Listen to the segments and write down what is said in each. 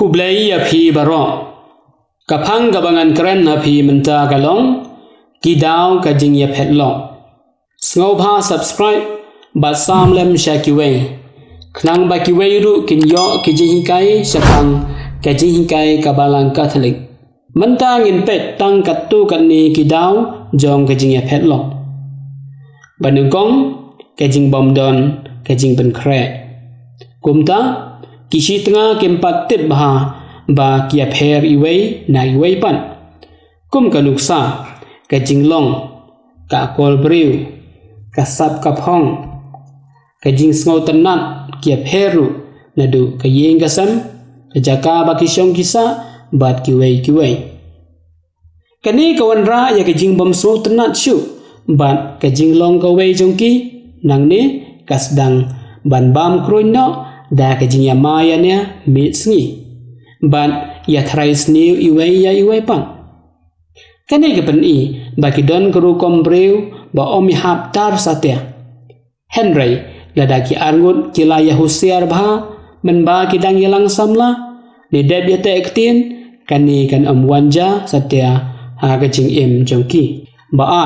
kublai api baro kapang gabangan keren api menta kalong kidau kajing ya petlong sngoba subscribe basam lem shakiwe knang bakiwe ru kinyo kijing hikai sakang kajing hikai kabalang catholic menta ngin pet tang katu kanni kidau jong kajing ya petlong banungkong kajing bomdon kajing benkre kumta kisi tengah kempat tip ba kia pher iwei na iwei pan kum kanuksa ka jinglong ka kol briu ka sap ka phong ka jing sngo tanat kia pheru nadu ka yeng ka sam ka jaka ba kisong kisa bat kiwei kani kawan ra ya ka jing bom sngo tanat shu bat ka jinglong ka wei jongki nang ni kasdang ban bam kroino da ka jing ya maya nya mit sngi ban ya thrais new iwei pang kani ke pen i baki don kru kombreu ba omi hap tar satya henry ladaki arngut kila ya husiar bha men ba kidang yelang samla ni deb ya te ektin kani kan wanja satya ha ka jing em jongki ba a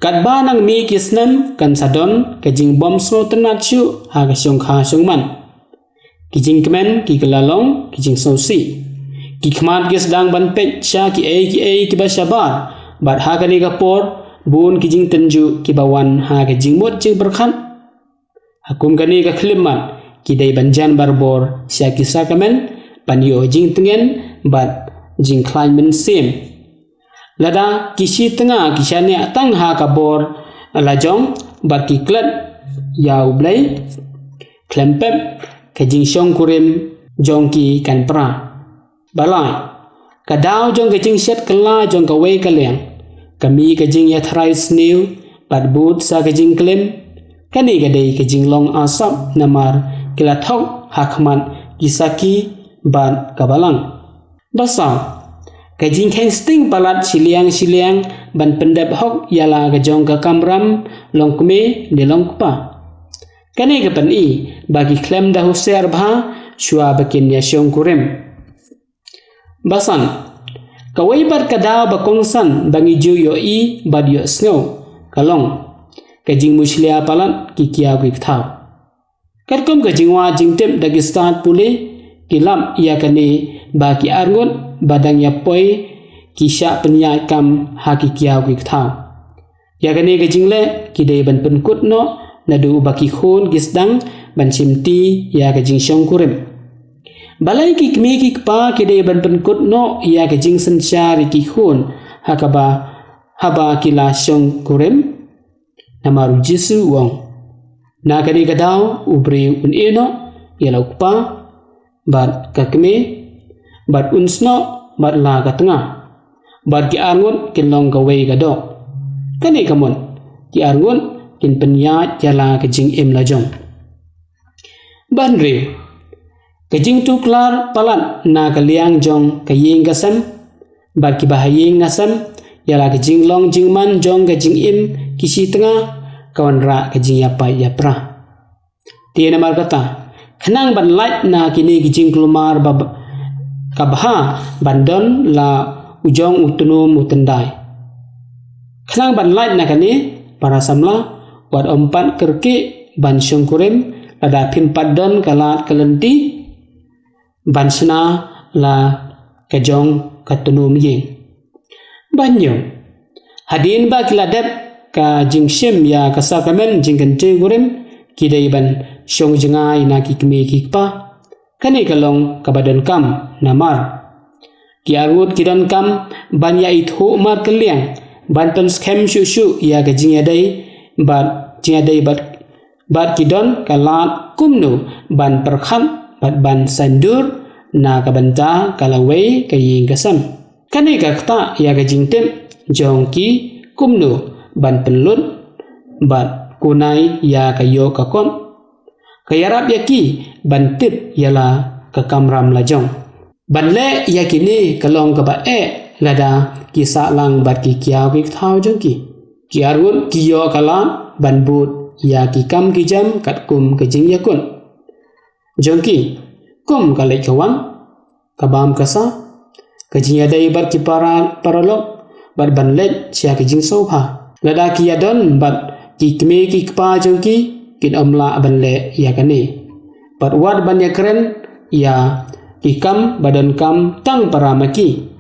kat ba nang mi kisnam kan sadon ka jing bom so tanat chu ha ka syong kha syong man kijing kemen ki kelalong kijing sosi ki khmat gis dang ban pet sha ki ki ba shabar bat ha kani ka por bun kijing tenju ki bawan ha ka jing mot chi berkhan hakum kani ka khliman ki dai banjan barbor sha ki sa kemen pan yo jing tengen bat jing khlain men sim lada kisi tengah kisane tang ha ka bor lajong bat ki klat yau blai klempem kajing syong kurim jongki kan pra balai kadau jong kajing set kala jong ka wei kaleng kami kajing ya thrai snew pat but sa kajing klem kani gadai kajing long asap namar kila thok hakman kisaki ban kabalang basa kajing khen sting palat siliang ban pendap hok yala kajong ka kamram longkme de longpa kani ke pen i bagi klem dah husiar bha shua bakin ya syong kurim basan kawai bar kada bakongsan bangi ju yo i bad yo snow kalong kajing muslia palat kikia gwik thau katkom kajing wa jingtep dagi start pule kilam ia kani bagi arngut badang ya poi kisha penyai kam hakikia gwik thau ya kani kajing le kidai ban penkut no nadu baki khon gisdang ban simti ya ka jing syong kurim balai ki kmi ki pa ki de ban pen kut no ya ka jing sanchari ki khon hakaba haba kila syong kurim namaru jisu wong na ka de gadau ubri un eno ya la pa bat ka kmi bat unsno bat la ka tengah bat ki arngut kilong ka wei ga do kani kamon ki arngut kin penya jala kejing em lajong banre kejing tu klar palat na kaliang jong kayeng kasam bar ki bahayeng ngasam yala kejing long jingman jong kejing em kisi tengah kawan ra kejing ya pra tiena mar kata khnang ban light na kini kejing kelumar kabha bandon la ujong utunum utendai khnang ban light na kani para samla wat ompat kerki ban syong kurim lada pimpat don kalat kalenti ban sena la kajong katunum yeng banyo hadin ba kiladep ka jingshim ya kasakamen jingkente kurim kidai ban syong jengai na kikmi kikpa kani kalong kabadan kam namar kiarut kidan kam ban ya ithu mar keliang banton skem shu ya kajing yadai bat jadai bat kidon kalat kumnu ban perkhan bat ban sandur na kabanta kalawei kaying kasam kani kakta ya kajingtem jongki kumnu ban penlut bat kunai ya kayo kakon kayarap yaki ban tip yala kakamram lajong banle yakini kalong kaba lada kisa lang bat ki kiaw ki thau jongki kiarun kiyo kala banbut ya ki kam ki jam kat kum ke jing yakun jongki kum kalai kawan kabam kasa kajing adai bat ki paralok bat banlet sia kajing sofa lada ki adon bat ki kme ki kpa jongki kin omla banle ya kane bat wat ban ya keren ya ki kam badan kam tang paramaki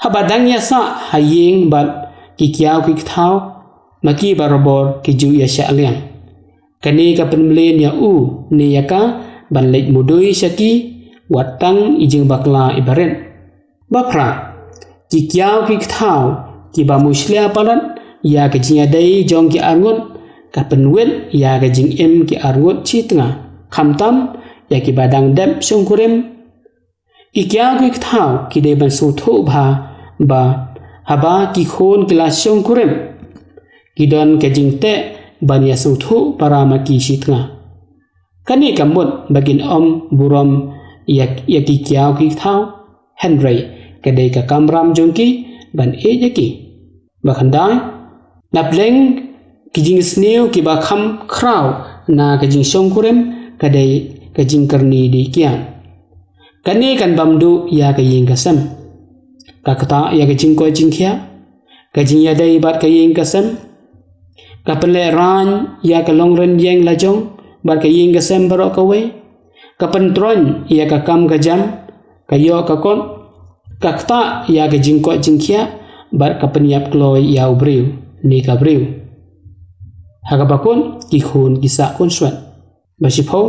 habadang ya sa haying bat ki kiau ki thau maki barabor ki ju ya sha liang kane ka penmlen ya u ni ya ka banlet mudui syaki watang ijing bakla ibaren bapra ki kiau ki thau ki ba muslia palat ya ka jing adai jong ki angun ka penwet ya ka jing em ki arngot chi tanga khamtam ya ki badang dep sungkurem ki kiau ki thau ki de ban su thu ba haba ki khon kila sungkurem ki don ka jing te ban ya su thu paramaki chi tanga kani kamut bagin burom ya ki kiau ki thau henry kadai ka kamram jongki ban e yaki bakhandai napleng ki jing sneu ki ba kham kraw na ka jing songkurem kadai ka jing karni di kian kani kan bamdu ya ka ying kasam ka kata ya ka jing ko jing khia ka jing ya dai bat ka ying kasam ka pele ran ya ka longren yeng la jong bat ka ying kasam barok ka we ka pentron ya ka kam ka jam ka yo ka kon ka kata ya ka jing ko jing khia bat ka penyap kloi ya ubriu ni ka briu haga bakon ki khun ki sa kon swat basipho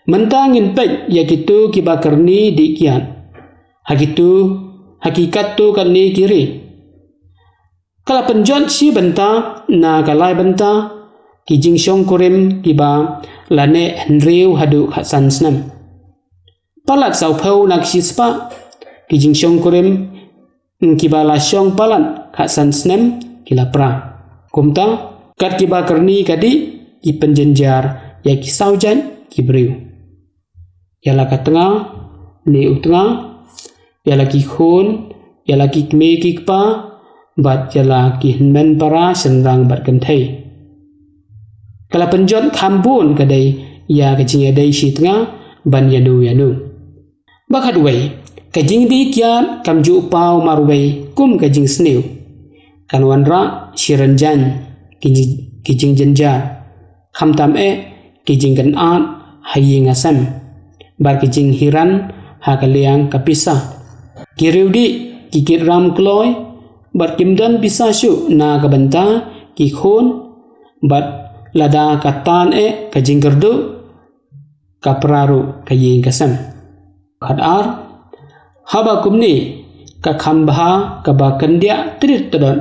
mentangin pet ya kitu ki bakarni di kian hagitu hakikat tu kan ni kiri kala penjon si benta na kalai benta ki jing shong kurim ki ba lane henriu hadu khasan snam palat sau phau nak si spa ki jing shong kurim ki ba la shong palan khasan snam ki la pra kumta kat ki ba karni kadi ki penjenjar ya ki saujan ki briu yala ka tanga ni utanga yala ki khun yala ki kme ki kpa bat yala ki hinmen para senrang bat kan thai kala penjot thambun kadai ya ka jinga dai shi tanga ban yanu bakhat wei ka jing di kya kamju pau marwei kum ka jing sneu kanwanra shiranjan ki jing jenja khamtam e ki jing kan at haying asam bar ki jing hiran ha ka liang ka pisa ki riudi ki kiram kloi bat kimdan pisa shu na ka banta ki khon bat lada ka tan e ka jing gardu ka praru ka ying kasam khadar haba kumni ka khambha ka ba kandia trit tadon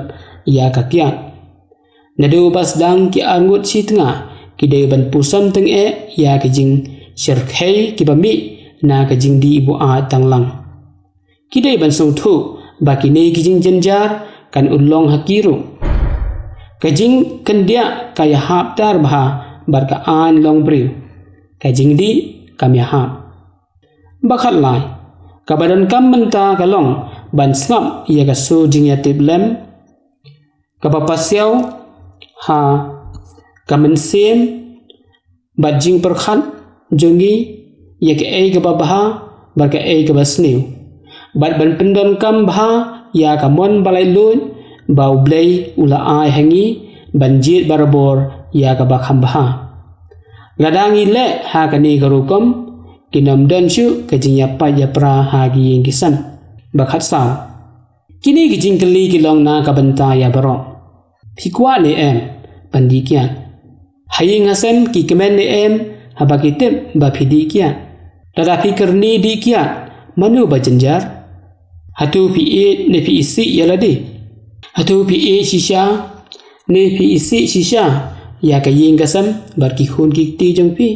ya ka kian nadu bas dang ki angut si tanga ki de ban pusam teng e ya ka jing sherkhei ki bami na ka jing di bu a tanglang ki de ban song thu ba ki ne ki jing jenjar kan ulong hakiru ka jing kandia ka ya hap tar bha bar ka an long briu ka jing di kam ya hap bakhat lai ka badan kam menta ka long ban snap ya ka so jing ya tiblem ka papasyau ha kamen sem bat jing perkhat jongi ya ke ei ke babha bar ke ei ke basniu bat ban pendon kam bha ya ka mon balai lun bau blei ula ai hangi banjit barabor ya ka bakham bha ladangi le ha ka ni garukom kinam don shu ka jinya pa ya pra ha gi ying kisan bakhat sa kini gi jing kali ki long na ka banta ya baro phikwa le em pandi kian haying hasem ki kemen le em habakitem ba phidi kian tada fikrni di kian manu bajenjar hatu pi e ne pi isi yalade hatu pi e shisha ne pi isi shisha ya ka ying gasam bar ki khun ki ti jong pi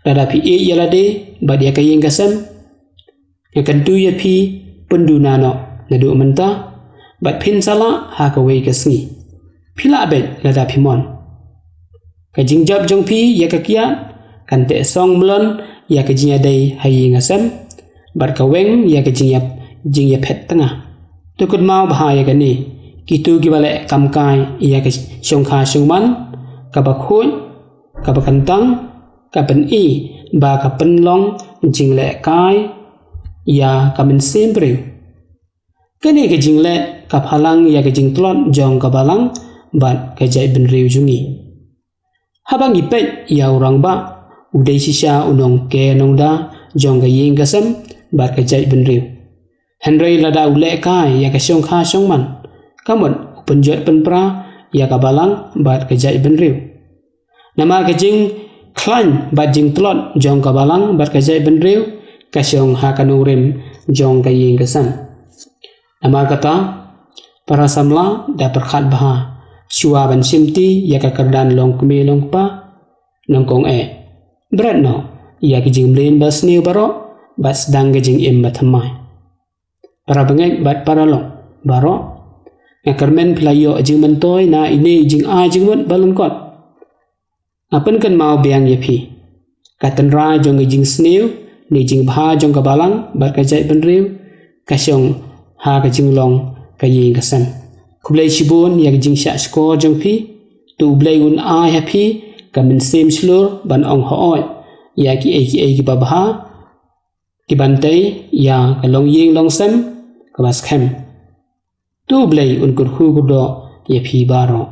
tada pi e yalade ba dia ka ying gasam ya kan tu ya pi pundu nano nadu menta bat phin sala ha ka wei ka sni phila bet lada phimon ka jingjab jong pi ya ka kia kan te song mlon ya ka jinya dai hayi ngasam bar ka weng ya ka jinya phet tanga to kut mau bha ya ka ni ki tu ki bale kam kai ya ka shong kha shong man ka ba khoi ka ba kan tang ka pen i ba ka pen long jing le kai ya kamen sempre kene ke jingle ka phalang ya ke jingtlon jong ka balang bat ka jai ben riu jungi habang ipet ya urang ba udai sisa unong ke nongda jong ka ying kasam bat ka jai ben riu henry lada ule ka ya ka song kha song man kamot penjot penpra ya ka balang bat ka jai ben riu namar ka jing klan bat jing tlot jong ka balang bat ka jai ben riu ka song ha ka nurim jong ka ying kasam namar kata para samla da perkhat baha chua ban simti ya ka kardan long kme long pa nong kong berat no ya ki jing mlen bas ni baro bas dang ke jing im bathamai para bengek bat para long baro ngakarmen playo jing mentoy na ini jing a jing mot balon kot apan kan mau biang yepi katan ra jong ke jing snew ni jing bha jong ka balang bat ka jai ben riu ka song ha ka jing long ka ying ka san kublai chibun ya jing sha score jong pi tu blai un a happy ka min sem slur ban ong ho oi ya ki ki ba bha ki ban tai ya ka long ying long sam ka bas khem tu blai un kur khu do ye phi baro